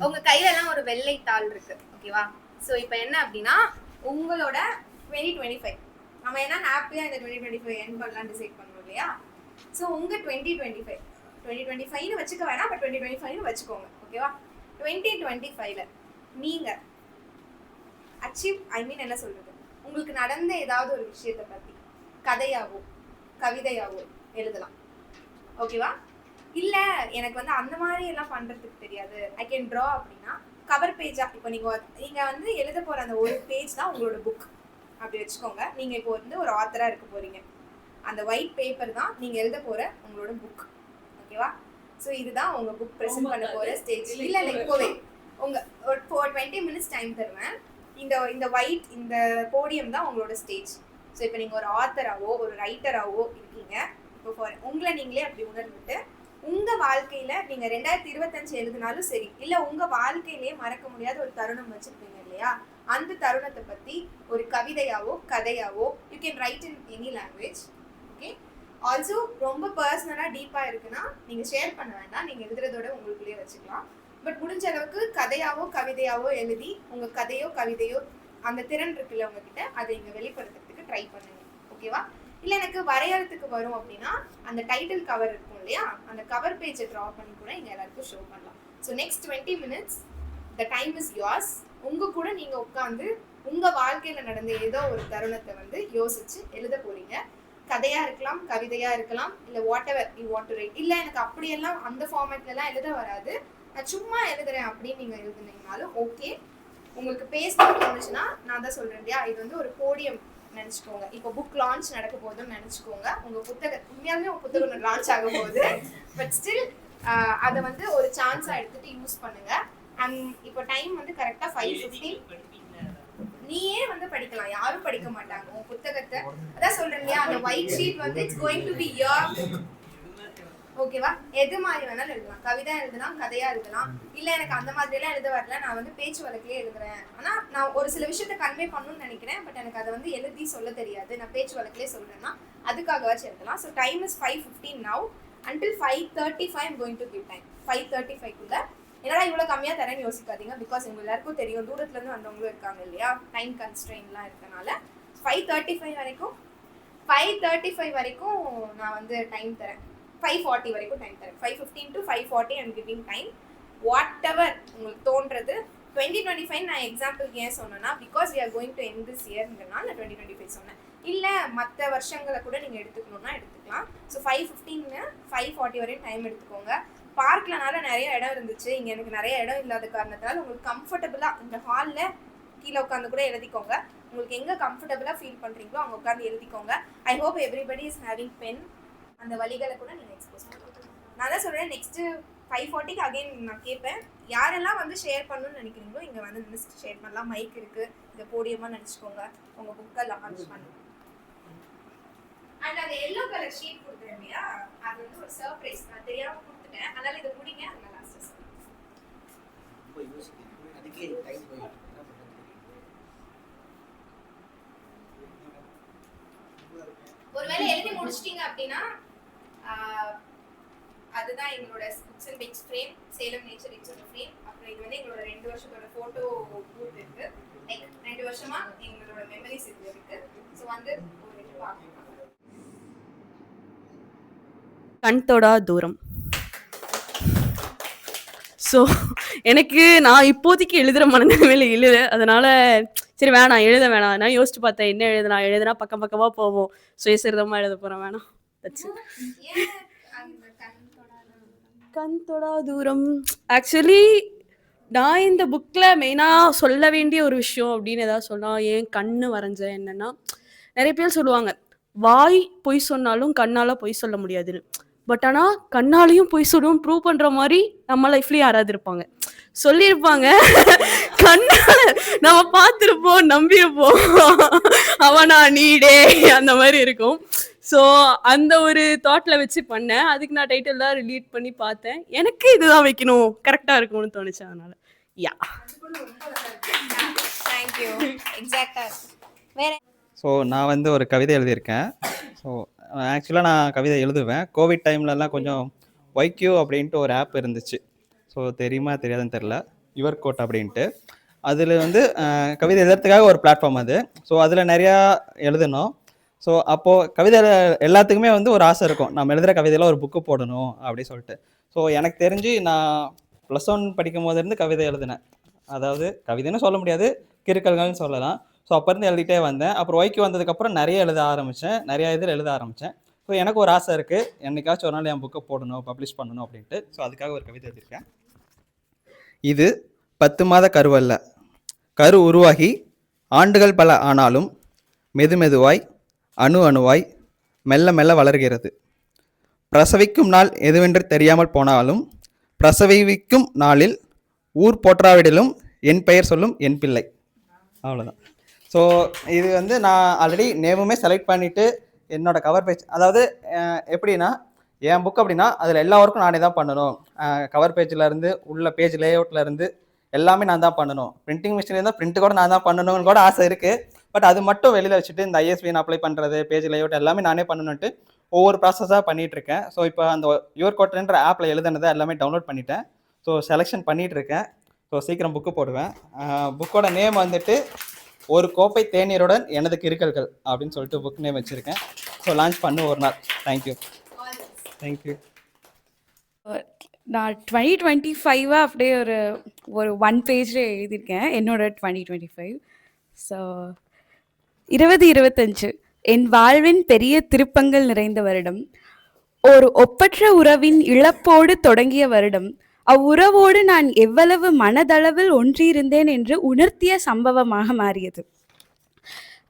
உங்க கையில எல்லாம் ஒரு வெள்ளை தாள் இருக்கு, ஓகேவா? ஸோ இப்போ என்ன அப்படின்னா, உங்களோட 2025 நம்ம என்ன ஹாப்பியா இந்த 2025 எண்ட் பண்ணலாம் டிசைட் பண்ணோம் இல்லையா? ஸோ உங்க 2025 வச்சுக்க வேணாம், பட் 2025 வச்சுக்கோங்க, ஓகேவா? 2025ல நீங்க அச்சீவ், என்ன சொல்றது, உங்களுக்கு நடந்த ஏதாவது ஒரு விஷயத்தை பத்தி கதையாவோ கவிதையாவோ எழுதலாம், ஓகேவா? இல்ல எனக்கு வந்து அந்த மாதிரி எல்லாம் பண்றதுக்கு தெரியாது, ஐ கேன் ட்ரா அப்படின்னா கவர் பேஜா, இப்போ நீங்க வந்து எழுத போற அந்த ஒரு பேஜ் தான் உங்களோட புக் அப்படி வச்சுக்கோங்க. நீங்க இப்போ வந்து ஒரு ஆத்தரா இருக்க போறீங்க, அந்த ஒயிட் பேப்பர் தான் நீங்க எழுத போற உங்களோட புக், ஓகேவா? ஸோ இதுதான் உங்க புக் ப்ரெசென்ட் பண்ண போற ஸ்டேஜ். இல்ல இப்போவே உங்க ஒரு 20 மினிட்ஸ் டைம் தருவேன். இந்த ஒயிட் இந்த போடியம் தான் உங்களோட ஸ்டேஜ். ஸோ இப்போ நீங்க ஒரு ஆத்தராவோ ஒரு ரைட்டராவோ இருக்கீங்க. இப்போ உங்களை நீங்களே அப்படி உணர்ந்துட்டு உங்க வாழ்க்கையில நீங்க 2025 எழுதினாலும் சரி, இல்ல உங்க வாழ்க்கையிலேயே மறக்க முடியாத ஒரு தருணம் வச்சிருப்பீங்க இல்லையா, அந்த தருணத்தை பத்தி ஒரு கவிதையாவோ கதையாவோ you can write in any language, okay? Also ரொம்ப பர்சனலா டீப்பா இருக்குன்னா நீங்க ஷேர் பண்ண வேண்டாம், நீங்க எழுதுறதோட உங்களுக்குள்ளேயே வச்சுக்கலாம். பட் முடிஞ்ச அளவுக்கு கதையாவோ கவிதையாவோ எழுதி உங்க கதையோ கவிதையோ அந்த திறன் இருக்குல்ல உங்ககிட்ட, அதை இங்க வெளிப்படுத்துறதுக்கு ட்ரை பண்ணுங்க, ஓகேவா? இல்லை எனக்கு வரையறதுக்கு வரும் அப்படின்னா அந்த டைட்டில் கவர் இருக்கும் இல்லையா, அந்த கவர் பேஜை ட்ரா பண்ணி கூட இங்கே எல்லாருக்கும் ஷோ பண்ணலாம். So next 20 minutes the time is yours. உங்க கூட நீங்க உட்காந்து உங்க வாழ்க்கையில நடந்த ஏதோ ஒரு தருணத்தை வந்து யோசிச்சு எழுத போறீங்க. கதையா இருக்கலாம், கவிதையா இருக்கலாம், இல்லை what ever you want to right. இல்லை எனக்கு அப்படியெல்லாம் அந்த ஃபார்மேட்ல எல்லாம் எழுத வராது, நான் சும்மா எழுதுறேன் அப்படின்னு நீங்க எழுதுனீங்கனாலும் ஓகே. உங்களுக்கு பேசணும்னு தோணுச்சுன்னா நான் தான் சொல்றேன் இல்லையா, இது வந்து ஒரு போடியம் நினைச்சுக்கோங்க. இப்போ புக் லான்ச் நடக்க போகுதுன்னு நினைச்சுக்கோங்க. உங்க புத்தகம் உண்மையாலுமே உங்க புத்தகம் லான்ச் ஆக போகுது, பட் ஸ்டில் அதை வந்து ஒரு சான்ஸா எடுத்துட்டு யூஸ் பண்ணுங்க. அண்ட் இப்போ டைம் வந்து கரெக்டா 5:15. நீயே வந்து படிக்கலாம், யாரும் படிக்க மாட்டாங்க உன் புத்தகத்தை. அதான் சொல்றேன் இல்லையா, அந்த ஒயிட் ஷீட் வந்து it's going to be your, ஓகேவா? எது மாதிரி வேணாலும் எழுதலாம், கவிதை எழுதலாம், கதையா எழுதலாம். இல்ல எனக்கு அந்த மாதிரி எல்லாம் எழுத வரல, நான் வந்து பேச்சு வழக்கிலே எழுதுறேன், ஆனா நான் ஒரு சில விஷயத்த கன்வே பண்ணணும்னு நினைக்கிறேன், பட் எனக்கு அதை வந்து எழுதி சொல்ல தெரியாது, நான் பேச்சு வழக்கிலே சொல்றேன்னா அதுக்காகவாச்சும் எழுதலாம். So time is 5:15 now until 5:35 I'm going to give time. 5:35 என்னடா இவ்வளோ கம்மியாக தரேன்னு யோசிக்காதீங்க, பிகாஸ் உங்க எல்லாருக்கும் தெரியும் தூரத்துல இருந்து வந்தவங்களும் இருக்காங்க இல்லையா, டைம் கன்ஸ்ட்ரெயின்லாம் இருக்கனால 5:35 வரைக்கும் 5:35 வரைக்கும் நான் வந்து டைம் தரேன். 5:40 வரைக்கும் டைம் தரேன். 5:15 to 5:40 I'm giving time. Whatever உங்களுக்கு தோன்றது. 2025 நான் எக்ஸாம்பிளுக்கு ஏன் சொன்னேன்னா, because we are going to end this இயர்ங்கிறனால நான் 2025 சொன்னேன். இல்லை மற்ற வருஷங்களை கூட நீங்கள் எடுத்துக்கணும்னா எடுத்துக்கலாம். ஸோ 5:15 5:40 வரையும் டைம் எடுத்துக்கோங்க. பார்க்லனால நிறைய இடம் இருந்துச்சு, இங்கே எனக்கு நிறைய இடம் இல்லாத காரணத்தினால உங்களுக்கு கம்ஃபர்டபுளாக இந்த ஹாலில் கீழே உட்காந்து கூட எழுதிக்கோங்க. உங்களுக்கு எங்கே கம்ஃபர்டபுளாக ஃபீல் பண்ணுறீங்களோ அங்கே உட்காந்து எழுதிக்கோங்க. I hope everybody is having fun. அந்த வழிகளை கூட நீங்கள் எக்ஸ்போஸ் பண்ணுங்க. நான் தான் சொல்கிறேன், நெக்ஸ்ட்டு 5:40 அகைன் நான் கேட்பேன், யாரெல்லாம் வந்து ஷேர் பண்ணணும்னு நினைக்கிறீங்களோ இங்கே வந்து லிஸ்ட் ஷேர் பண்ணலாம். மைக் இருக்குது, இந்த போடியமாக நினச்சிக்கோங்க, உங்கள் புக்கை லான்ச் பண்ணுங்க. அண்ட் அந்த எல்லோ கலர் ஷீட் கொடுத்துருங்க இல்லையா, அது வந்து ஒரு சர்ப்ரைஸ், நான் தெரியாமல் கொடுத்துட்டேன், அதனால இதை முடிங்க. அதனால லாஸ்ட் ஒருவேளை எழுதி முடிச்சிட்டீங்க அப்படின்னா அதுதான் எங்களோட books and pics frame, Salem nature it's ஒரு ஃப்ரேம். அப்புறம் இது வந்து எங்களோட 2 வருஷத்தோட ஃபோட்டோ பூத் இருக்கு, லைக் 2 வருஷமா எங்களோட மெமரிஸ் இது இருக்கு. ஸோ வந்து ஒரு இது பார்க்கலாம். கண் தொடா தூரம். ஸோ எனக்கு நான் இப்போதைக்கு எழுதுகிற மனநிலைமையில் எழுத, அதனால் சரி வேணாம் எழுத வேணாம், நான் யோசிச்சு பார்த்தேன் என்ன எழுதுனா பக்கம் பக்கமாக போவோம், சுயசரிதமாக எழுத போகிறேன், வேணாம். கண் தொடா தூரம் ஆக்சுவலி நான் இந்த புக்கில் மெயினாக சொல்ல வேண்டிய ஒரு விஷயம் அப்படின்னு ஏதாவது சொன்னால், ஏன் கண்ணு வரைஞ்சேன் என்னென்னா, நிறைய பேர் சொல்லுவாங்க வாய் பொய் சொன்னாலும் கண்ணால் பொய் சொல்ல முடியாதுன்னு. பட் ஆனால் கண்ணாலையும் பொய் சொல்லுவோம் ப்ரூவ் பண்ணுற மாதிரி நம்ம லைஃப்லேயும் யாராவது இருப்பாங்க, சொல்லியிருப்பாங்க. கண்ணால நம்ம பார்த்துருப்போம், நம்பியிருப்போம், அவனா நீடே அந்த மாதிரி இருக்கும். ஸோ அந்த ஒரு தாட்டில் வச்சு பண்ணேன். அதுக்கு நான் டைட்டில்லாம் ரிலீட் பண்ணி பார்த்தேன், எனக்கு இதுதான் வைக்கணும் கரெக்டாக இருக்கும்னு தோணுச்சு. அதனால யா. தேங்க்யூ. எக்ஸாக்டாக வேற. ஸோ நான் வந்து ஒரு கவிதை எழுதியிருக்கேன். ஸோ ஆக்சுவலாக நான் கவிதை எழுதுவேன். கோவிட் டைம்லலாம் கொஞ்சம் ஒய்க்யூ அப்படின்ட்டு ஒரு ஆப் இருந்துச்சு. ஸோ தெரியுமா தெரியாதுன்னு தெரில. யுவர் கோட் அப்படின்ட்டு. அதில் வந்து கவிதை எழுதுறதுக்காக ஒரு பிளாட்ஃபார்ம் அது. ஸோ அதில் நிறையா எழுதணும். ஸோ அப்போது கவிதை எல்லாத்துக்குமே வந்து ஒரு ஆசை இருக்கும், நம்ம எழுதுகிற கவிதையில் ஒரு புக்கு போடணும் அப்படி சொல்லிட்டு. ஸோ எனக்கு தெரிஞ்சு நான் +1 படிக்கும் போதுலேருந்து கவிதை எழுதினேன். அதாவது கவிதைன்னு சொல்ல முடியாது, கிறுக்கல்கள்னு சொல்லலாம். ஸோ அப்போருந்து எழுதிட்டே வந்தேன். அப்புறம் ஒய்க்கு வந்ததுக்கப்புறம் நிறைய எழுத ஆரம்பித்தேன், நிறையா இதில் எழுத ஆரம்பித்தேன். ஸோ எனக்கு ஒரு ஆசை இருக்குது, என்னைக்காச்சும் ஒரு நாள் என் புக்கை போடணும், பப்ளிஷ் பண்ணணும் அப்படின்ட்டு. ஸோ அதுக்காக ஒரு கவிதை எழுதியிருக்கேன். இது 10 மாத கருவல்ல, கரு உருவாகி ஆண்டுகள் பல ஆனாலும் மெதுமெதுவாய் அணு அணுவாய் மெல்ல மெல்ல வளர்கிறது. பிரசவிக்கும் நாள் எதுவென்று தெரியாமல் போனாலும் பிரசவிக்கும் நாளில் ஊர் போற்றாவிடலும் என் பெயர் சொல்லும் என் பிள்ளை. அவ்வளோதான். ஸோ இது வந்து நான் ஆல்ரெடி நேமுமே செலக்ட் பண்ணிவிட்டு என்னோட கவர் பேஜ், அதாவது எப்படின்னா என் புக் அப்படின்னா அதில் எல்லா ஒர்க்கும் நானே தான் பண்ணணும். கவர் பேஜ்லேருந்து உள்ள பேஜ் லேஅவுட்லேருந்து எல்லாமே நான் தான் பண்ணணும். பிரிண்டிங் மிஷின் இருந்தால் பிரிண்ட் கூட நான் தான் பண்ணணும்னு கூட ஆசை இருக்குது. பட் அது மட்டும் வெளியில் வச்சுட்டு இந்த ஐஎஸ்பிஎன் அப்ளை பண்ணுறது, பேஜ் லேஅவுட் எல்லாமே நானே பண்ணணுன்ட்டு ஒவ்வொரு ப்ராசஸாக பண்ணிகிட்ருக்கேன். ஸோ இப்போ அந்த யுவர் கோட்ன்ற ஆப்பில் எழுதுனதை எல்லாமே டவுன்லோட் பண்ணிட்டேன். ஸோ செலெக்ஷன் பண்ணிகிட்ருக்கேன். ஸோ சீக்கிரம் புக்கு போடுவேன். புக்கோட நேம் வந்துட்டு ஒரு கோப்பை தேநீருடன் எனது கிறுக்கல்கள் அப்படின்னு சொல்லிட்டு புக் நேம் வச்சுருக்கேன். ஸோ லான்ச் பண்ணு ஒரு நாள். தேங்க்யூ. தேங்க்யூ. நான் 2025 அப்படியே ஒரு 1 பேஜில் எழுதியிருக்கேன் என்னோட 2025. ஸோ 2025 என் வாழ்வின் பெரிய திருப்பங்கள் நிறைந்த வருடம். ஒரு ஒப்பற்ற உறவின் இழப்போடு தொடங்கிய வருடம். அவ்வுறவோடு நான் எவ்வளவு மனதளவில் ஒன்றியிருந்தேன் என்று உணர்த்திய சம்பவமாக மாறியது.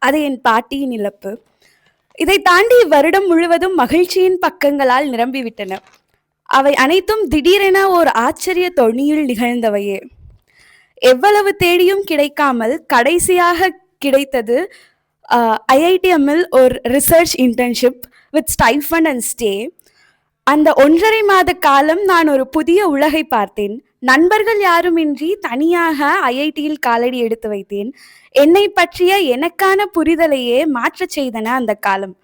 அது என் பாட்டியின் இழப்பு. இதை தாண்டி வருடம் முழுவதும் மகிழ்ச்சியின் பக்கங்களால் நிரம்பிவிட்டன. அவை அனைத்தும் திடீரென ஒரு ஆச்சரிய தொனியில் நிகழ்ந்தவையே. எவ்வளவு தேடியும் கிடைக்காமல் கடைசியாக கிடைத்தது IITMல் ஒரு research internship with stipend and stay. அந்த 1.5 மாத காலம் நான் ஒரு புதிய உலகை பார்த்தேன். நண்பர்கள் யாருமின்றி தனியாக IITயில் காலடி எடுத்து வைத்தேன். என்னை பற்றிய எனக்கான புரிதலையே மாற்றச் செய்தன அந்த காலம்.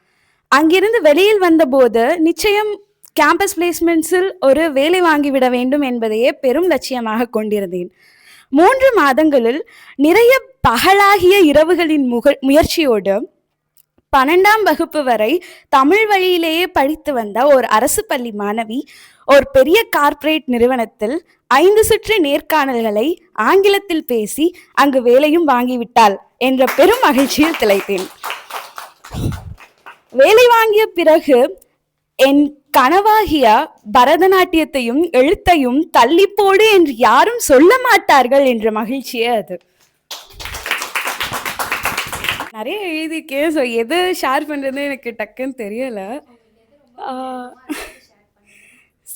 அங்கிருந்து வெளியில் வந்தபோது நிச்சயம் கேம்பஸ் பிளேஸ்மெண்ட்ஸில் ஒரு வேலை வாங்கிவிட வேண்டும் என்பதையே பெரும் லட்சியமாக கொண்டிருந்தேன். 3 மாதங்களில் நிறைய பகலாகிய இரவுகளின் முயற்சியோடு 12ஆம் வகுப்பு வரை தமிழ் வழியிலேயே படித்து வந்த ஒரு அரசு பள்ளி மாணவி ஒரு பெரிய கார்ப்பரேட் நிறுவனத்தில் 5 சுற்று நேர்காணல்களை ஆங்கிலத்தில் பேசி அங்கு வேலையும் வாங்கிவிட்டாள் என்ற பெரும் மகிழ்ச்சியில் திளைத்தேன். வேலை வாங்கிய பிறகு என் கனவாகிய பரதநாட்டியத்தையும் எழுத்தையும் தள்ளிப்போடு என்று யாரும் சொல்ல மாட்டார்கள் என்ற மகிழ்ச்சியே அது. நிறைய எழுதியிருக்கேன். ஸோ எது ஷேர் பண்ணுறது எனக்கு டக்குன்னு தெரியலை.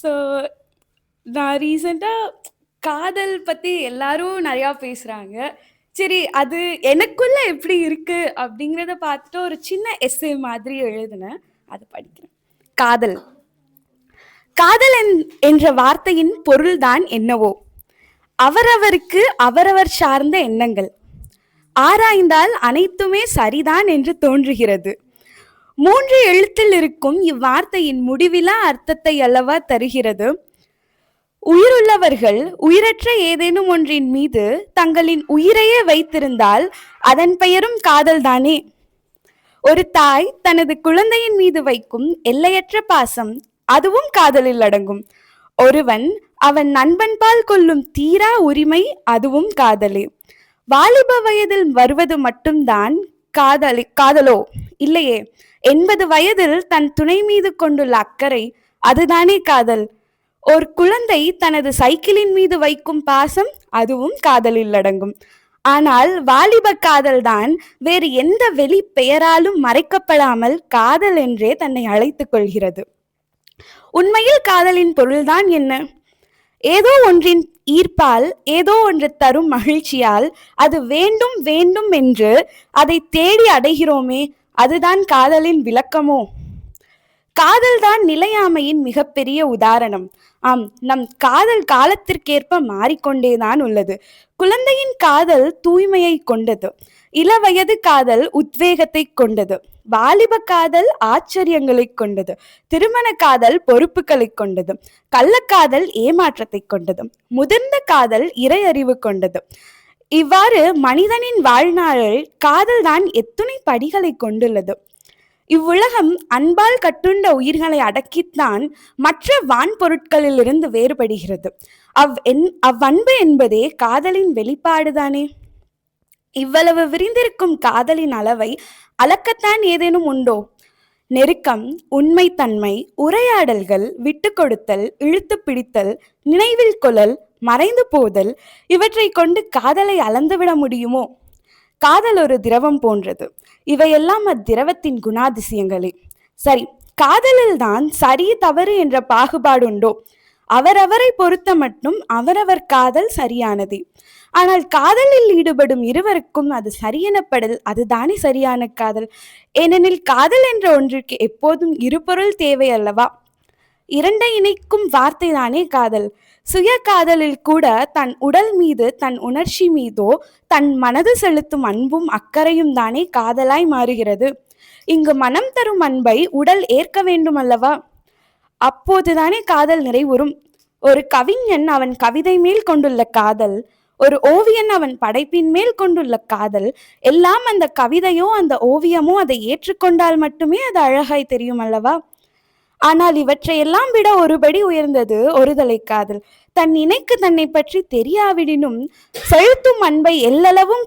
ஸோ நான் ரீசெண்டாக காதல் பற்றி எல்லாரும் நிறையா பேசுகிறாங்க. சரி, அது எனக்குள்ளே எப்படி இருக்குது அப்படிங்கிறத பார்த்துட்டு ஒரு சின்ன எஸ்ஸே மாதிரி எழுதினேன், அதை படிக்கிறேன். காதல். காதல் என்ற வார்த்தையின் பொருள்தான் என்னவோ. அவரவருக்கு அவரவர் சார்ந்த எண்ணங்கள். ஆராய்ந்தால் அனைத்துமே சரிதான் என்று தோன்றுகிறது. 3 எழுத்தில் இருக்கும் இவ்வார்த்தையின் முடிவிலா அர்த்தத்தை அல்லவா தருகிறது. உயிருள்ளவர்கள் உயிரற்ற ஏதேனும் ஒன்றின் மீது தங்களின் உயிரையே வைத்திருந்தால் அதன் பெயரும் காதல்தானே. ஒரு தாய் தனது குழந்தையின் மீது வைக்கும் எல்லையற்ற பாசம், அதுவும் காதலில் அடங்கும். ஒருவன் அவன் நண்பன்பால் கொள்ளும் தீரா உரிமை, அதுவும் காதலே. வாலிப வயதில் வருவது மட்டும்தான் காதலோ? இல்லையே. 80 வயதில் தன் துணை மீது கொண்டுள்ள அக்கறை, அதுதானே காதல். ஒரு குழந்தை தனது சைக்கிளின் மீது வைக்கும் பாசம், அதுவும் காதலில் அடங்கும். ஆனால் வாலிப காதல் தான் வேறு எந்த வெளி பெயராலும் மறைக்கப்படாமல் காதல் என்றே தன்னை அழைத்துக் கொள்கிறது. உண்மையில் காதலின் பொருள்தான் என்ன? ஏதோ ஒன்றின் ஈர்ப்பால், ஏதோ ஒன்று தரும் மகிழ்ச்சியால் அது வேண்டும் வேண்டும் என்று அதை தேடி அடைகிறோமே, அதுதான் காதலின் விளக்கமோ? காதல்தான் நிலையாமையின் மிகப்பெரிய உதாரணம். ஆம், நம் காதல் காலத்திற்கேற்ப மாறிக்கொண்டேதான் உள்ளது. குழந்தையின் காதல் தூய்மையை கொண்டது. இளவயது காதல் உத்வேகத்தை கொண்டது. வாலிப காதல் ஆச்சரியங்களை கொண்டது, திருமண காதல் பொறுப்புகளை கொண்டது, கள்ளக்காதல் ஏமாற்றத்தை கொண்டது, முதிர்ந்த காதல் இறையறிவு கொண்டது. இவ்வாறு மனிதனின் வாழ்நாளில் காதல் தான் எத்துணை படிகளை கொண்டுள்ளது. இவ்வுலகம் அன்பால் கட்டுண்ட உயிர்களை அடக்கித்தான் மற்ற வான்பொருட்களிலிருந்து வேறுபடுகிறது. அவ்வன்பு என்பதே காதலின் வெளிப்பாடுதானே. இவ்வளவு விரிந்திருக்கும் காதலின் அளவை அளக்கத்தான் ஏதேனும் உண்டோ? நெருக்கம், உண்மைத்தன்மை, உரையாடல்கள், விட்டு கொடுத்தல், இழுத்து பிடித்தல், நினைவில் கொள்ளல், மறைந்து போதல், இவற்றை கொண்டு காதலை அளந்துவிட முடியுமோ? காதல் ஒரு திரவம் போன்றது. இவையெல்லாம் அத்திரவத்தின் குணாதிசயங்களே. சரி, காதலில் தான் சரி தவறு என்ற பாகுபாடு உண்டோ? அவரவரை பொறுத்த மட்டும் அவரவர் காதல் சரியானதே. ஆனால் காதலில் ஈடுபடும் இருவருக்கும் அது சரியெனப்படல் அதுதானே சரியான காதல். ஏனெனில் காதல் என்ற ஒன்றிற்கு எப்போதும் இருபொருள் தேவை அல்லவா? இரண்டை இணைக்கும் வார்த்தை தானே காதல். சுய காதலில் கூட தன் உடல் மீது, தன் உணர்ச்சி மீதோ தன் மனது செலுத்தும் அன்பும் அக்கறையும் தானே காதலாய் மாறுகிறது. இங்கு மனம் தரும் அன்பை உடல் ஏற்க வேண்டும் அல்லவா? அப்போதுதானே காதல் நிறைவுறும். ஒரு கவிஞன் அவன் கவிதை மேல் கொண்டுள்ள காதல், ஒரு ஓவியன் அவன் படைப்பின் மேல் கொண்டுள்ள காதல், எல்லாம் அந்த கவிதையோ அந்த ஓவியமோ அதை ஏற்றுக்கொண்டால் மட்டுமே அது அழகாய் தெரியும் அல்லவா? ஆனால் இவற்றையெல்லாம் விட ஒருபடி உயர்ந்தது ஒருதலை காதல். தன் இணைக்கு தன்னை பற்றி தெரியாவிடினும் செலுத்தும் அன்பை எல்லளவும்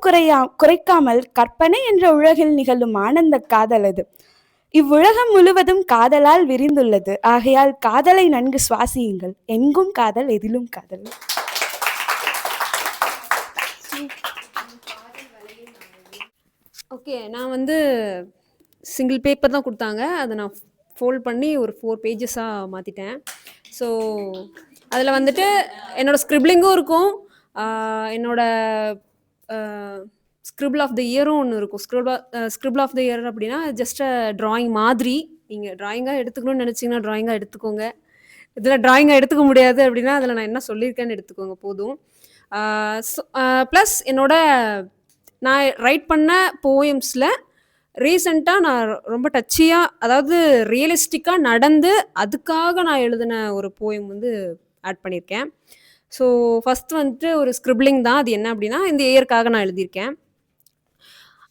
குறைக்காமல் கற்பனை என்ற உலகில் நிகழும் ஆனந்த காதல் அது. இவ்வுலகம் முழுவதும் காதலால் விரிந்துள்ளது. ஆகையால் காதலை நன்கு சுவாசியுங்கள். எங்கும் காதல், எதிலும் காதல். ஓகே, நான் வந்து சிங்கிள் பேப்பர் தான் கொடுத்தாங்க. அதை நான் ஃபோல்ட் பண்ணி ஒரு 4 பேஜஸாக மாற்றிட்டேன். ஸோ அதில் வந்துட்டு என்னோடய ஸ்க்ரிப்லிங்கும் இருக்கும், என்னோடய ஸ்க்ரிபிள் ஆஃப் த இயரும் ஒன்று இருக்கும். ஸ்க்ரிபிள் ஆஃப் த இயர் அப்படின்னா ஜஸ்ட் ட்ராயிங் மாதிரி. நீங்கள் ட்ராயிங்காக எடுத்துக்கணும்னு நினச்சிங்கன்னா ட்ராயிங்காக எடுத்துக்கோங்க. இதில் ட்ராயிங்காக எடுத்துக்க முடியாது அப்படின்னா அதில் நான் என்ன சொல்லியிருக்கேன்னு எடுத்துக்கோங்க போதும். ப்ளஸ் நான் ரைட் பண்ண போயம்ஸில் ரீசெண்டாக நான் ரொம்ப டச்சியாக, அதாவது ரியலிஸ்டிக்காக நடந்து அதுக்காக நான் எழுதின ஒரு போயம் வந்து ஆட் பண்ணியிருக்கேன். ஸோ ஃபஸ்ட் வந்துட்டு ஒரு ஸ்க்ரிப்லிங் தான். அது என்ன அப்படின்னா, இந்த இயருக்காக நான் எழுதியிருக்கேன்.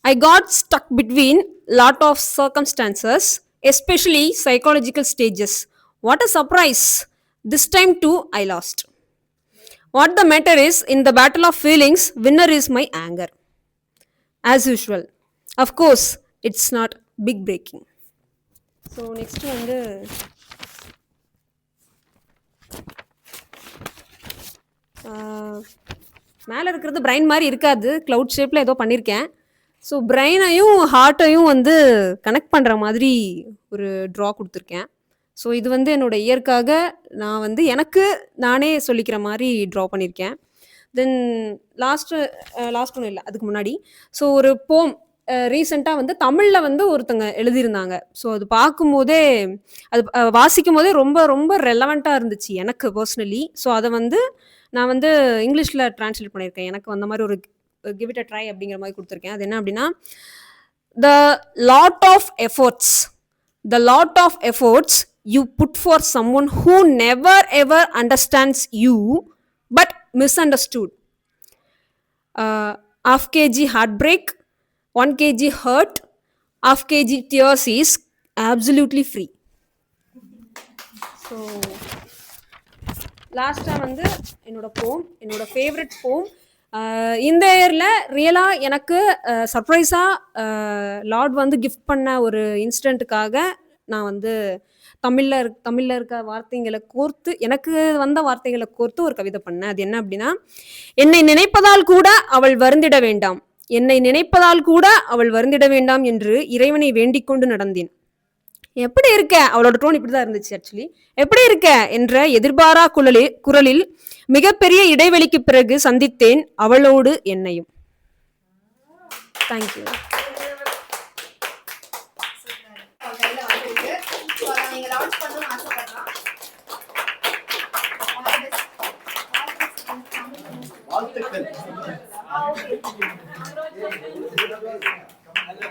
I got stuck between lot of circumstances, especially psychological stages. What a surprise! This time too I lost. What the matter is, in the battle of feelings, winner is my anger. As usual. Of course, it's not big breaking. So next வந்து மேலே இருக்கிறது brain மாதிரி இருக்காது, cloud ஷேப்பில் ஏதோ பண்ணியிருக்கேன். So பிரெயினையும் ஹார்ட்டையும் வந்து connect பண்ணுற மாதிரி ஒரு ட்ரா கொடுத்துருக்கேன். ஸோ இது வந்து என்னோடய இயற்காக நான் வந்து எனக்கு நானே சொல்லிக்கிற மாதிரி ட்ரா பண்ணியிருக்கேன். தென் லாஸ்ட் ஒன்றும் இல்லை, அதுக்கு முன்னாடி ஸோ ஒரு போம் ரீசெண்டாக வந்து தமிழில் வந்து ஒருத்தங்க எழுதியிருந்தாங்க. ஸோ அது பார்க்கும்போதே, அது வாசிக்கும் போதே ரொம்ப ரொம்ப ரெலவெண்ட்டாக இருந்துச்சு எனக்கு பர்சனலி. ஸோ அதை வந்து நான் வந்து இங்கிலீஷில் ட்ரான்ஸ்லேட் பண்ணியிருக்கேன். எனக்கு அந்த மாதிரி ஒரு give it a try அப்படிங்கிற மாதிரி கொடுத்துருக்கேன். அது என்ன அப்படின்னா, the lot of efforts you put for someone who never ever understands you but misunderstood. Half kg heartbreak, 1 kg hurt, half kg tears is absolutely free. So லாஸ்ட்டாக வந்து என்னோட favourite போம் இந்த இயரில் ரியலாக எனக்கு சர்ப்ரைஸாக லார்ட் வந்து கிஃப்ட் பண்ண ஒரு இன்சிடெண்ட்டுக்காக நான் வந்து தமிழில் இருக்க வார்த்தைகளை கோர்த்து, எனக்கு வந்த வார்த்தைகளை கோர்த்து ஒரு கவிதை பண்ணேன். அது என்ன அப்படின்னா, என்னை நினைப்பதால் கூட அவள் வருந்திட வேண்டாம் என்று இறைவனை வேண்டிக் கொண்டு நடந்தேன். எப்படி இருக்க, அவளோட டோன் இப்படிதான் இருந்துச்சு ஆக்சுவலி. எப்படி இருக்க என்ற எதிர்பாரா குரலில் மிகப்பெரிய இடைவெளிக்கு பிறகு சந்தித்தேன் அவளோடு என்னையும். தேங்க்யூ.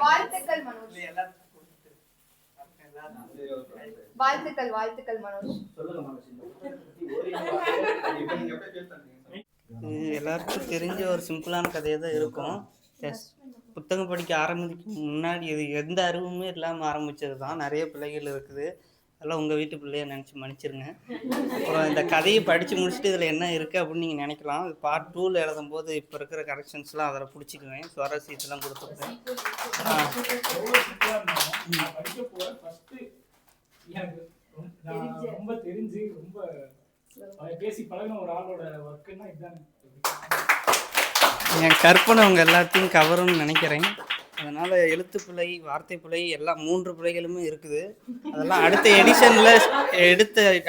வாழ்த்துக்கள் மனோஜ். வாழ்த்துக்கள் வாழ்த்துக்கள் மனோஜ். இது எல்லாருக்கும் தெரிஞ்ச ஒரு சிம்பிளான கதையாக தான் இருக்கும். புத்தகம் படிக்க ஆரம்பிக்க முன்னாடி இது எந்த அறிவுமே இல்லாமல் ஆரம்பித்தது தான். நிறைய பிள்ளைகள் இருக்குது, அதெல்லாம் உங்கள் வீட்டு பிள்ளைய நினச்சி மன்னிச்சிருங்க. அப்புறம் இந்த கதையை படித்து முடிச்சுட்டு இதில் என்ன இருக்குது அப்படின்னு நீங்கள் நினைக்கலாம். இது பார்ட் 2ல் எழுதும் போது இப்போ இருக்கிற கரெக்ஷன்ஸ்லாம் அதில் பிடிச்சிக்குவேன், சுவாரஸ்யத்தெல்லாம் கொடுத்துருக்கேன். ரொம்ப தெரிஞ்சு ரொம்ப பேசி பழகின ஒரு ஆளோட ஒர்க்குன்னா இதுதான். என் கற்பனை அவங்க எல்லாத்தையும் கவரும்னு நினைக்கிறேன். அதனால் எழுத்து பிழை, வார்த்தை பிழை எல்லாம் 3 பிழைகளுமே இருக்குது. அதெல்லாம் அடுத்த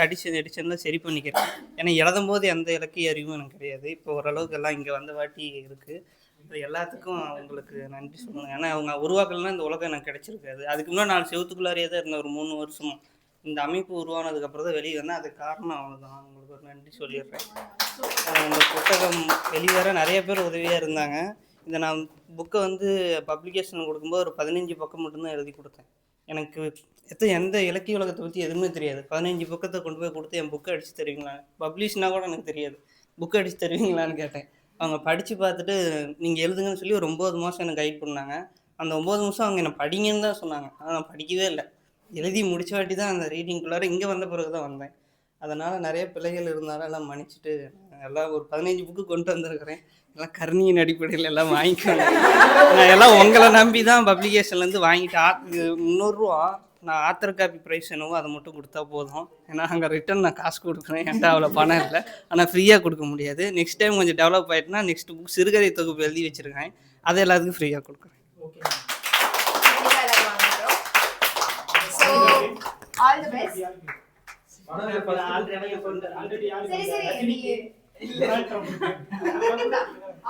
எடிஷனில் சரி பண்ணிக்கிறேன். ஏன்னா எழுதும் போது எந்த இலக்கிய அறிவும் எனக்கு கிடையாது. இப்போ ஓரளவுக்கு எல்லாம் இங்கே வந்த வாட்டி இருக்குது. இது எல்லாத்துக்கும் அவங்களுக்கு நன்றி சொல்லணும். ஏன்னா அவங்க உருவாக்கலன்னா இந்த உலகம் எனக்கு கிடைச்சிருக்காது. அதுக்கு முன்னாடி 4 செவத்துக்குள்ளாரியே தான் இருந்தேன் ஒரு 3 வருஷமும். இந்த அமைப்பு உருவானதுக்கப்புறம் தான் வெளியே வந்தேன். அதுக்கு காரணம் அவங்க தான். அவங்களுக்கு ஒரு நன்றி சொல்லிடுறேன். இந்த புத்தகம் வெளிவர நிறைய பேர் உதவியாக இருந்தாங்க. இந்த நான் புக்கை வந்து பப்ளிகேஷன் கொடுக்கும்போது ஒரு 15 பக்கம் மட்டும்தான் எழுதி கொடுத்தேன். எனக்கு எந்த இலக்கிய உலகத்தை பற்றி எதுவுமே தெரியாது. 15 பக்கத்தை கொண்டு போய் கொடுத்து என் புக்கை அடித்து தருவீங்களா, பப்ளிஷ்னா கூட எனக்கு தெரியாது, புக்கை அடித்து தருவீங்களான்னு கேட்டேன். அவங்க படித்து பார்த்துட்டு நீங்கள் எழுதுங்கன்னு சொல்லி ஒரு 9 மாதம் எனக்கு கைட் பண்ணாங்க. அந்த 9 மாதம் அவங்க என்னை படிங்கன்னு தான் சொன்னாங்க. ஆனால் நான் படிக்கவே இல்லை. எழுதி முடிச்ச வாட்டி தான் அந்த ரீடிங்குள்ளார இங்கே வந்த பிறகு தான் வந்தேன். அதனால் நிறைய பிள்ளைகள் இருந்தாலும் எல்லாம் மன்னிச்சுட்டு எல்லாம் ஒரு 15 புக்கு கொண்டு வந்திருக்கிறேன். எல்லாம் கருணியின் அடிப்படையில் எல்லாம் வாங்கிக்கோங்க. நான் எல்லாம் உங்களை நம்பி தான் பப்ளிகேஷன்லேருந்து வாங்கிட்டு 300 ரூபா நான் ஆத்தர் காப்பி ப்ரைஸ் என்னவோ அதை மட்டும் கொடுத்தா போதும். ஏன்னா அங்கே ரிட்டன் நான் காசு கொடுக்குறேன், என்கிட்ட அவ்வளோ பணம் இல்லை. ஆனால் ஃப்ரீயாக கொடுக்க முடியாது. நெக்ஸ்ட் டைம் கொஞ்சம் டெவலப் ஆகிட்டுனா நெக்ஸ்ட் புக் சிறுகதை தொகுப்பு எழுதி வச்சுருக்கேன், அதை எல்லாத்துக்கும் ஃப்ரீயாக கொடுக்குறேன். All the best.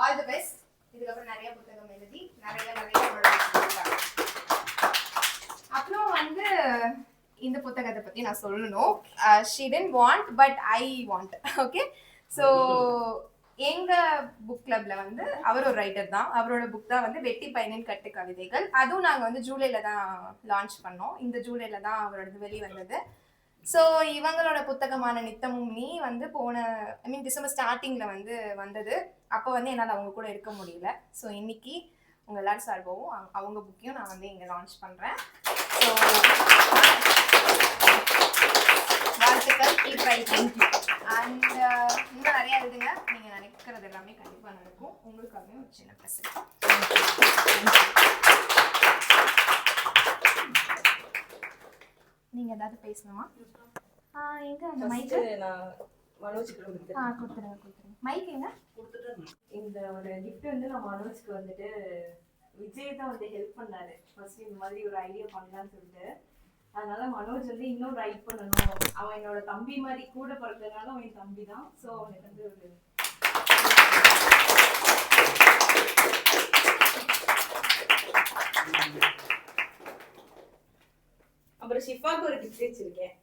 All the best. இதுக்கப்புறம் நிறைய புத்தகம் எழுதி நிறைய அப்புறம் வந்து இந்த புத்தகத்தை பத்தி நான் சொல்லணும். she didn't want but I want. okay, so எங்க புக் கிளப்ல வந்து அவர் ஒரு ரைட்டர் தான். அவரோட புக் தான் வந்து வெட்டி பையனின் கட்டு கவிதைகள். அதுவும் நாங்க வந்து ஜூலைல தான் லான்ச் பண்ணோம். இந்த ஜூலைல தான் அவரோடது வெளி வந்தது. ஸோ இவங்களோட புத்தகமான நித்தமும் நீ வந்து டிசம்பர் ஸ்டார்டிங்ல வந்து வந்தது. அப்போ வந்து என்னால் அவங்க கூட இருக்க முடியல. ஸோ இன்னைக்கு உங்க எல்லாரும் சார்பாகவும் அவங்க புக்கையும் நான் வந்து இங்கே லான்ச் பண்றேன். ஸோ வாழ்த்துக்கள், கீப் ரைட்டிங். அண்ட் இன்னும் நிறைய எழுதுங்க. நீங்க நினைக்கிறது எல்லாமே கண்டிப்பா நடக்கும். உங்களுக்காகவே ஒரு சின்ன பிரசன்ட். நீங்க ஏதாவது பேசணுமா? எங்க அந்த மைக் நான் மனோஜ்க்கு கொடுத்துருங்க. மைக் எங்க இந்த ஒரு கிஃப்ட் வந்து நான் மனோஜ்க்கு வந்துட்டு விஜய் தான் வந்து ஹெல்ப் பண்ணாரு. ஃபர்ஸ்ட் இந்த மாதிரி ஒரு ஐடியா பண்ணலான்னு சொல்லிட்டு, அதனால மனோஜ் வந்து இன்னும் ரைட் பண்ணணும். அவன் என்னோட தம்பி மாதிரி, கூட பிறந்ததுனால அவன் என் தம்பி தான். ஸோ அவனுக்கு வந்து ஒரு அப்புறம் ஷிஃபாக்கு ஒரு கிஃப்ட் வச்சிருக்கேன்.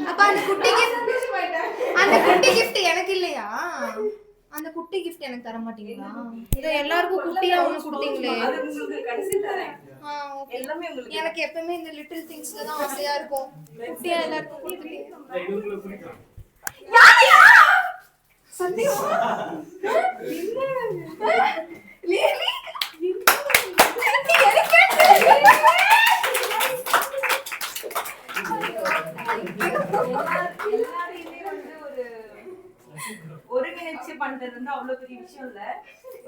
அப்ப அந்த குட்டி கிஃப்ட் எனக்கு இல்லையா? அந்த குட்டி கிஃப்ட் எனக்கு தர மாட்டீங்களா? இது எல்லாருக்கும் குட்டியா ஒண்ணு கொடுத்தீங்களே, அது உங்களுக்கு கடைசி தரேன். எல்லாமே உங்களுக்கு. எனக்கு எப்பவுமே இந்த லிட்டில் திங்ஸ்ல தான் ஆசையா இருக்கும். குட்டியா எல்லாருக்கும் கொடுத்துட்டீங்க. யாரையா சத்தியமா ரியலி எல்லாரையுமே வந்து ஒருங்கிணைச்சு பண்றது வந்து அவ்வளவு பெரிய விஷயம் இல்ல.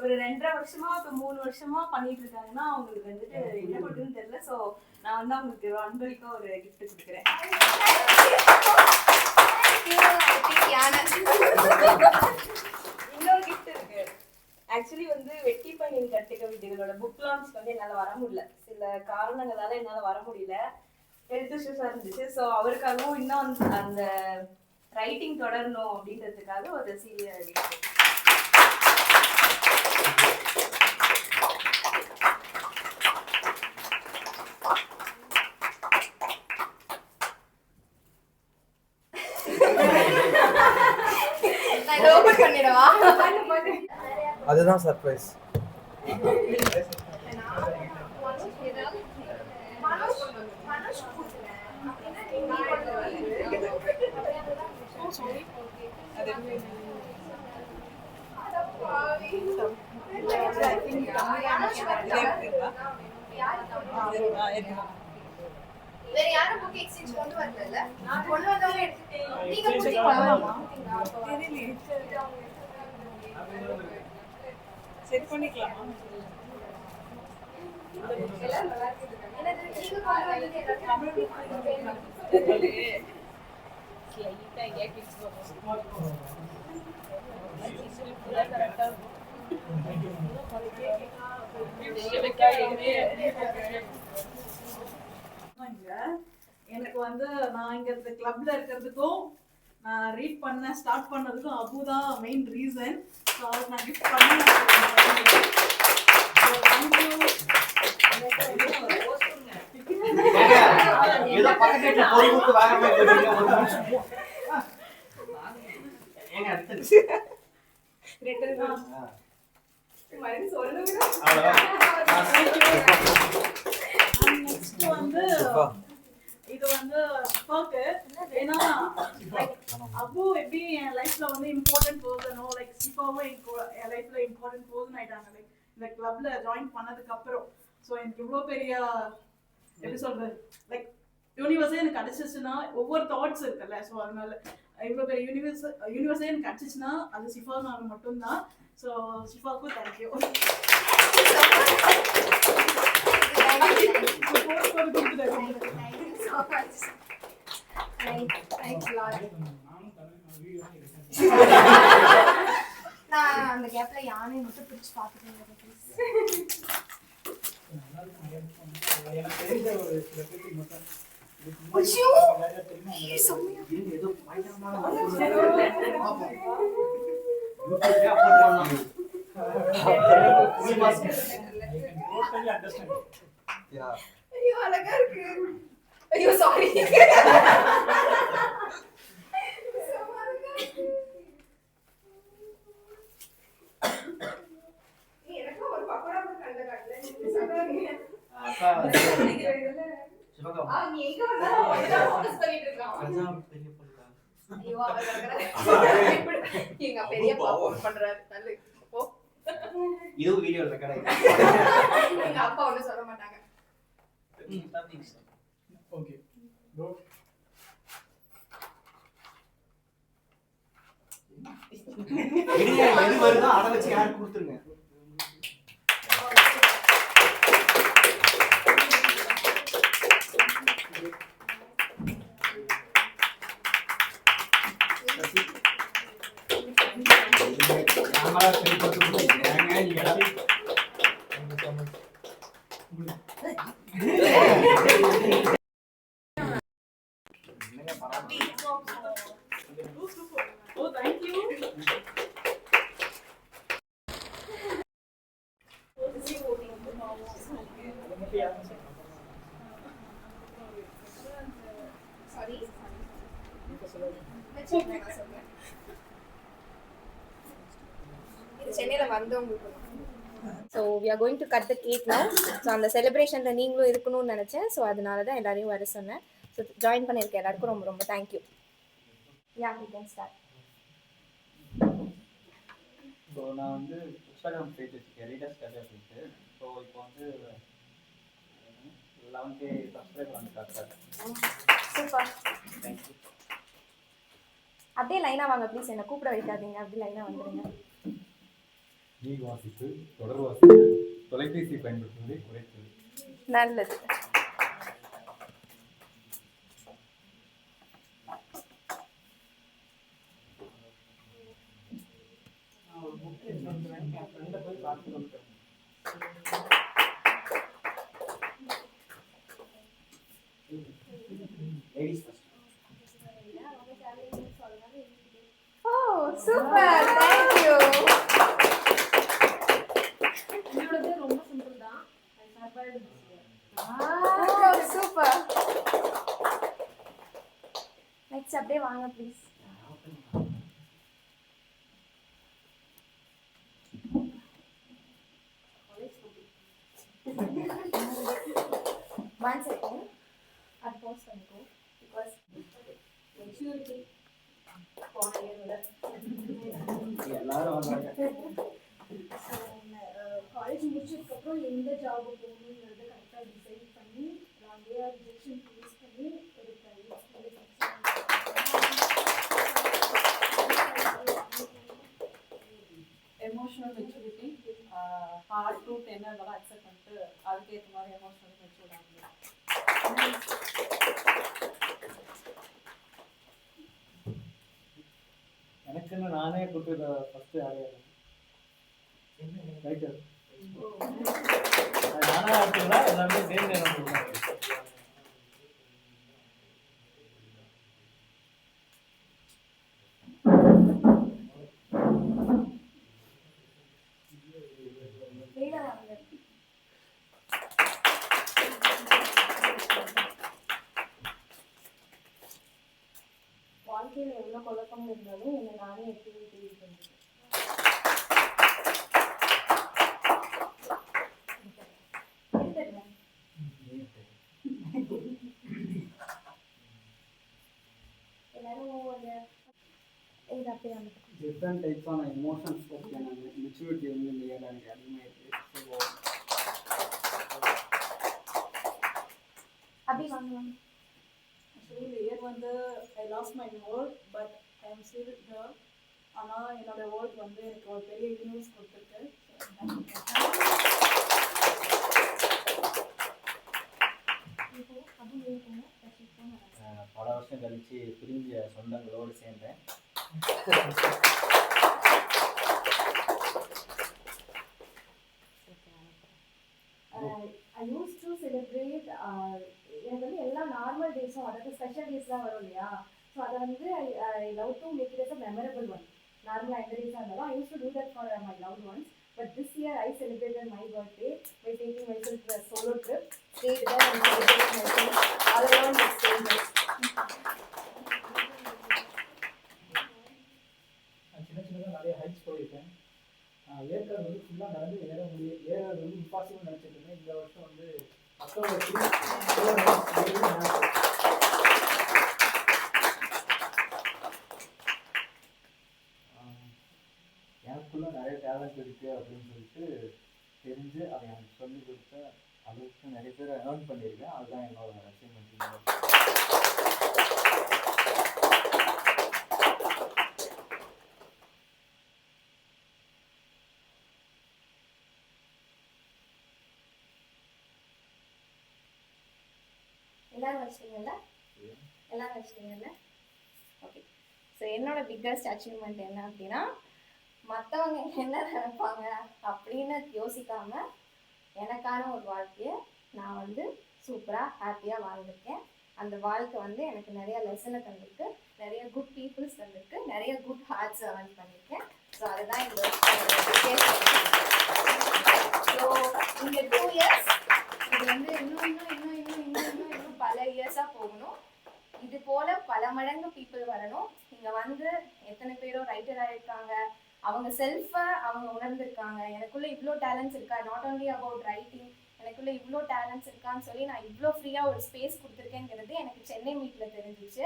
ஒரு 2.5 வருஷமா இப்ப 3 வருஷமா பண்ணிட்டு இருக்காங்கன்னா அவங்களுக்கு வந்துட்டு என்ன பண்றதுன்னு தெரியல. சோ நான் வந்து அவங்களுக்கு அன்பளிப்பா ஒரு கிஃப்ட் கொடுக்குறேன். இன்னொரு கிஃப்ட் இருக்கு. ஆக்சுவலி வந்து வெட்டி பையனின் கட்டு கவிதைகளோட புக் லான்ச் வந்து என்னால வர முடியல. சில காரணங்களால என்னால வர முடியல. ஹெல்த் இஷ்யூஸா இருந்துச்சு. ஸோ அவருக்காகவும் இன்னும் அந்த ரைட்டிங் தொடரணும் அப்படின்றதுக்காக ஒரு சீரியல் இருக்கு. அதுதான் சர்ப்ரைஸ். மனோஜ் வேற யாரும் புக் எக்ஸ்சேஞ்ச் கொண்டு வரல. நான் கொண்டு வந்தவங்க நீங்க புடிச்சீங்களா? செட் பண்ணிக்கலாமா? எல்லாம் நல்லா இருக்குது. என்னது நீங்க கொண்டு வந்தது எல்லாரும் ஸ்லைட்டா ஏகிட்ஸ் போகும். எனக்கு வந்து நான் இங்க இந்த கிளப்ல இருக்கிறதுக்கும் நான் ரீட் பண்ண ஸ்டார்ட் பண்ணதுக்கும் அபு தான் மெயின் ரீசன். ஸோ அதுக்கு நான் கிஃப்ட் பண்ணி நெக்ஸ்ட் வந்து இது வந்து ஷிஃபாக்கு. ஏன்னா அபு எப்படி என் லைஃப்ல வந்து இம்பார்ட்டன்ட் பர்சனோ லைக் ஷிஃபாவும் என் லைஃப்ல இம்பார்ட்டன்ட் பர்சன் ஆயிட்டாங்க லைக் இந்த கிளப்ல ஜாயின் பண்ணதுக்கு அப்புறம். ஸோ எனக்கு இவ்வளோ பெரிய எப்படி சொல்றது லைக் யூனிவர்ஸே எனக்கு கிடைச்சிச்சுன்னா ஒவ்வொரு தாட்ஸ் இருக்குல்ல. ஸோ அதனால இவ்வளோ பெரிய யூனிவர்ஸே எனக்கு கிடைச்சிச்சுன்னா அது ஷிஃபானால மட்டும்தான். ஸோ ஷிஃபாக்கும் தேங்க்யூ. நான் அந்த கேப்ல யானை மட்டும் பிடிச்சு பார்த்துட்டேன். ஐயோ அழகா இருக்கு. ஐயோ சாரி. எனக்கு ஒரு பக்கோடா கண்ட காட்டல. நீங்க சொல்றீங்க. நீ எங்க வந்தா ஃபோக்கஸ் பண்ணிட்டு இருக்கான். ஐயோ எங்க பெரிய பாப்பா பண்றாரு. நல்ல போ. இது வீடியோல ரெக்கார்ட் எங்க அப்பா ஒண்ணும் சொல்ல மாட்டாங்க. Okay bro. எது வருதோ அதை வச்சு யாருக்கு கொடுத்துருங்க. Oh, thank you. சாரி. இது சென்னையில வந்தவங்களுக்கு. So we are going to cut the cake now. So அந்த செலிப்ரேஷனில் நீங்களும் இருக்கணும்னு நினச்சேன். ஸோ அதனால தான் எல்லாரையும் வர சொன்னேன். ஸோ ஜாயின் பண்ணியிருக்க எல்லாருக்கும் ரொம்ப ரொம்ப thank you. Yeah we can start. So நான் வந்து இன்ஸ்டாகிராம் பேஜ் வச்சுருக்கேன் ரீடர்ஸ் கதை அப்படின்ட்டு. ஸோ இப்போ வந்து 11K சப்ஸ்கிரைபர் வந்து காட்டுறாரு. சூப்பர். தேங்க்யூ. அப்படியே லைனாக வாங்க ப்ளீஸ். என்னை கூப்பிட வைக்காதீங்க. அப்படியே லைனாக வந்துடுங்க. நீர் வாசிப்பு, தொடர் வாசிப்பு, தொலைபேசி பயன்படுத்துவதை குறைத்தது. நல்லது. ஓ சூப்பர். தேங்க்யூ. ரொம்ப சிம்பிள் தான். சூப்பர். நெக்ஸ்ட் அப்படியே வாங்க ப்ளீஸ். One second. அது போஸ்ட் பண்ணிக்கோ. பிகாஸ் மெச்சூரிட்டி போன இயரோட எல்லாரும் வந்தாங்க. காலேஜ் முடிச்சு ஜாப் போகணுங்கிறது கரெக்டாக டிசைட் பண்ணி நிறைய ரிஜெக்ஷன் ஃபேஸ் பண்ணி ஒரு எமோஷனல் மெச்சூரிட்டி, ஹார்ட் டு 10 அதெல்லாம் அக்செப்ட் பண்ணிட்டு அதுக்கேற்ற மாதிரி எமோஷனல் மெச்சூர் ஆகணும். எனக்குன்னு நானே கொடுக்குற ஃபர்ஸ்ட் ஆடியோ ரைட்டர் நானா எடுத்துங்களா எல்லாமே சேர்ந்து எனக்கு கொடுத்தாங்க. வாழ்க்கையில் எவ்வளோ குழப்பம் இருந்தாலும் என்னை நானே எப்படி தேடி பண்ணுறேன். டிஃப்ரெண்ட் டைப்ஸான எமோஷன்ஸ் பற்றியான மெச்சூரிட்டி வந்து இந்த இயரில் எனக்கு அதிகமாக இருக்குது. ஆக்சுவலி இந்த இயர் வந்து ஐ last my world but I am still here. ஆனால் என்னோட வேர்ல்ட் வந்து எனக்கு ஒரு பெரிய யூனிவர்ஸ் கொடுத்துருக்கு. பல வருஷம் கழிச்சு பிரிஞ்ச சொந்தங்களோடு சேர்ந்தேன். ஐ யூஸ் டு செலிப்ரேட். எனக்கு வந்து எல்லா நார்மல் டேஸும் அதாவது ஸ்பெஷல் டேஸ்லாம் வரும் இல்லையா, ஸோ அதை வந்து I love to make it as a memorable one. நார்மலாக எந்த டேஸாக இருந்தாலும் I use to do that for my loved ones. But this year I celebrated my birthday by taking myself to a solo trip. Stayed there and celebrated myself all alone with strangers. சின்ன சின்னதாக நிறைய heights போயிருக்கேன். ஏற்காடு வந்து ஃபுல்லாக நடந்து ஏறது வந்து impossible நினச்சிட்டு இருந்தேன். இந்த வருஷம் வந்து அக்டோபர் 3 எனக்குள்ள நிறைய டேலண்ட் இருக்குது அப்படின்னு சொல்லிட்டு தெரிஞ்சு அதை எனக்கு சொல்லிக் கொடுத்த அளவுக்கு நிறைய பேர் ஏர்ன் பண்ணியிருக்கேன். அதுதான் என்னோட அச்சீவ்மெண்ட். எல்லாரும் வச்சிட்டீங்கல்ல? ஓகே. ஸோ என்னோட பிக்கஸ்ட் அச்சீவ்மெண்ட் என்ன அப்படின்னா, மற்றவங்க என்ன நினைப்பாங்க அப்படின்னு யோசிக்காம எனக்கான ஒரு வாழ்க்கையை நான் வந்து சூப்பராக ஹாப்பியாக வாழ்ந்திருக்கேன். அந்த வாழ்க்கை வந்து எனக்கு நிறைய லெசனை தந்திருக்கு, நிறைய குட் பீப்புள்ஸ் தந்திருக்கு, நிறைய குட் ஹார்ட்ஸ் ஏர்ன் பண்ணியிருக்கேன். ஸோ அதுதான் இந்த ஸோ இந்த 2 இயர்ஸ் இது வந்து இன்னும் பல இயர்ஸாக போகணும். இது போல பல மடங்கு பீப்புள் வரணும். இங்கே வந்து எத்தனை பேரோ ரைட்டர் ஆகிருக்காங்க, அவங்க செல்ஃபை அவங்க உணர்ந்திருக்காங்க. எனக்குள்ளே இவ்வளோ டேலண்ட்ஸ் இருக்கா, நாட் ஓன்லி அபவுட் ரைட்டிங், எனக்குள்ளே இவ்வளோ டேலண்ட்ஸ் இருக்கான்னு சொல்லி நான் இவ்வளோ ஃப்ரீயாக ஒரு ஸ்பேஸ் கொடுத்துருக்கேங்கிறது எனக்கு சென்னை மீட்டில் தெரிஞ்சிச்சு.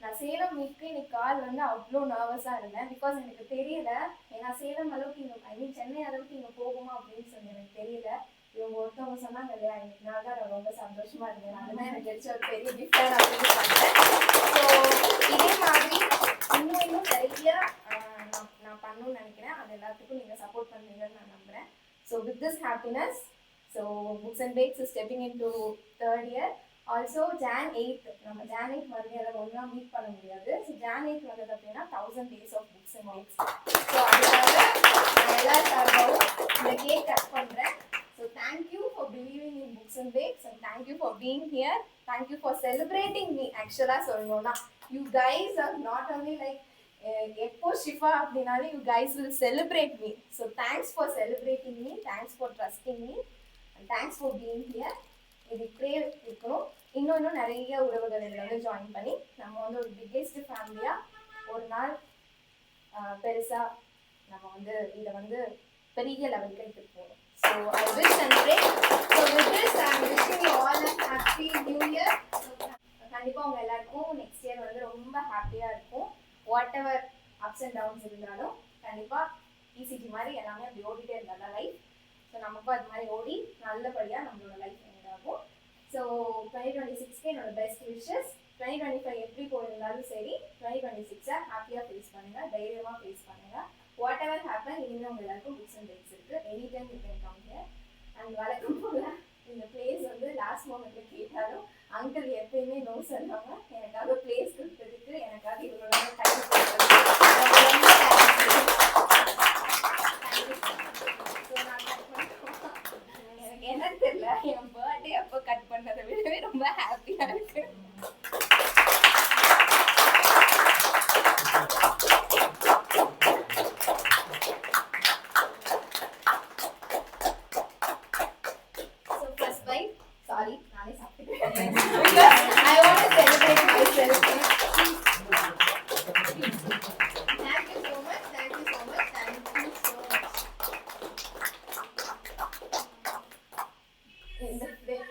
நான் சேலம் மீட்க்கு இன்னைக்கு கால் வந்து அவ்வளோ நர்வஸாக இருந்தேன். பிகாஸ் எனக்கு தெரியல, ஏன்னா சேலம் அளவுக்கு இங்கே சென்னை அளவுக்கு இங்கே போகுமா அப்படின்னு சொல்லி எனக்கு தெரியல. இவங்க ஒருத்தவங்க சொன்னாங்க இல்லையா, இன்னைக்கு நான் தான் ரொம்ப சந்தோஷமா இருந்தேன். அதுதான் எனக்கு கிடைச்ச ஒரு பெரிய கிஃப்டாக நான் ஃபீல் பண்ணுறேன். ஸோ இதே மாதிரி இன்னும் நிறைய நான் பண்ணணும்னு நினைக்கிறேன். அது எல்லாத்துக்கும் நீங்கள் சப்போர்ட் பண்ணுவீங்கன்னு நான் நம்புகிறேன். So with this happiness, so books and bags is stepping in to 3rd year. Also Jan 8 நம்ம Jan 8 மறுபடியும் ஒன்றா மீட் பண்ண முடியாது. ஸோ Jan 8 வந்தது அப்படின்னா 1000 days of books and bakes. So அதுக்காக நான் எல்லாரும் சார்பாகவும் இந்த கேக் கட் பண்ணுறேன். So thank you for believing in Books and Bakes, and thank you for being here. Thank you for celebrating me. Actually, சொல்லணும்னா you guys are not only like எப்போ ஷிஃபா அப்படின்னாலும் you guys will celebrate me. So thanks for celebrating me, thanks for trusting me, and thanks for being here. இது இப்படியே இருக்கணும். இன்னும் நிறைய உறவுகள் இதில் வந்து ஜாயின் பண்ணி நம்ம வந்து ஒரு பிக்கெஸ்ட் ஃபேமிலியாக ஒரு நாள் பெருசாக நம்ம வந்து இதை வந்து பெரிய லெவலுக்கு எடுத்துகிட்டு போகணும். So I wish and pray. So with this, I am wishing you all a happy new year. கண்டிப்பாக உங்கள் எல்லாருக்கும் நெக்ஸ்ட் இயர் வந்து ரொம்ப ஹாப்பியாக இருக்கும். Whatever ups and downs இருந்தாலும் கண்டிப்பாக இசிஜி மாதிரி எல்லாமே அப்படி ஓடிட்டே இருந்தாலும் லைஃப். ஸோ நமக்கும் அது மாதிரி ஓடி நல்லபடியாக நம்மளோட லைஃப் எண்ட் ஆகும். ஸோ 2026க்கு என்னோட பெஸ்ட் விஷஸ். 2025 எப்படி போயிருந்தாலும் சரி 2026 ஹாப்பியாக ஃபேஸ் பண்ணுங்கள், தைரியமாக ஃபேஸ் பண்ணுங்கள். வாட் எவர் ஹேப்பன், இனிமேல் உங்கள் எல்லாருக்கும் புக்ஸ் அண்ட் டைப்ஸ் இருக்குது. Any time you can come here. And வழக்கம் போல் இந்த பிளேஸ் வந்து லாஸ்ட் மோமெண்ட்டில் கேட்டாலும் அங்கிள் எப்பயுமே நோ சொல்லாம எனக்காக பிளேஸ் கொடுத்ததுக்கு, எனக்காக இவ்வளோ டைம் எனக்கு என்ன தெரியல, என் பர்த்டே அப்போ கட் பண்ணதை விடவே ரொம்ப ஹாப்பியாக இருக்கு. Sorry, நானே சாப்பிட்டுக்கிறேன். I want to celebrate myself. Thank you so much. Thank you so much. Thank you so much. In the day.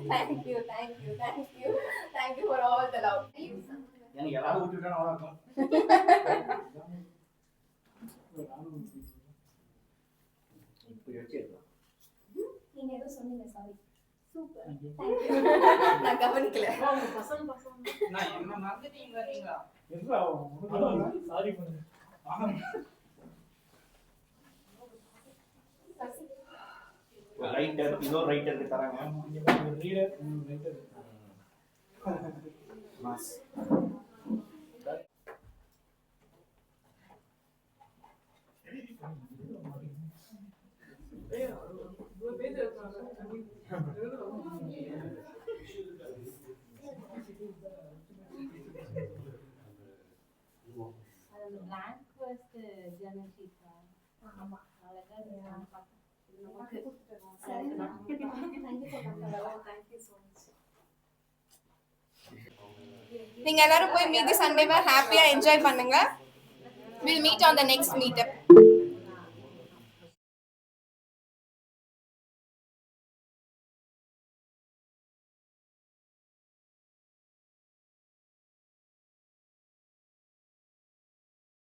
Thank you, thank you, thank you, thank you for all the love. எனக்கு எல்லாரும் விட்டுட்டா நல்லா இருக்கும். இப்படி வச்சிருக்கோம். நீங்க ஏதோ சொன்னீங்க, சாரி. சூப்பர். Thank you. நான் கவனிக்கல. நான் என்ன மறந்துட்டீங்க வரீங்களா? எதுல உங்களுக்கு சாரி பண்ணுங்க. ரைட்டர் இன்னொரு ரைட்டருக்கு தராங்க. ஒரு ரீடர் ரைட்டர். மாஸ் நீங்க எல்லாரும் போய் மீதி சண்டேவை ஹாப்பியா என்ஜாய் பண்ணுங்க. We'll meet on the next meetup.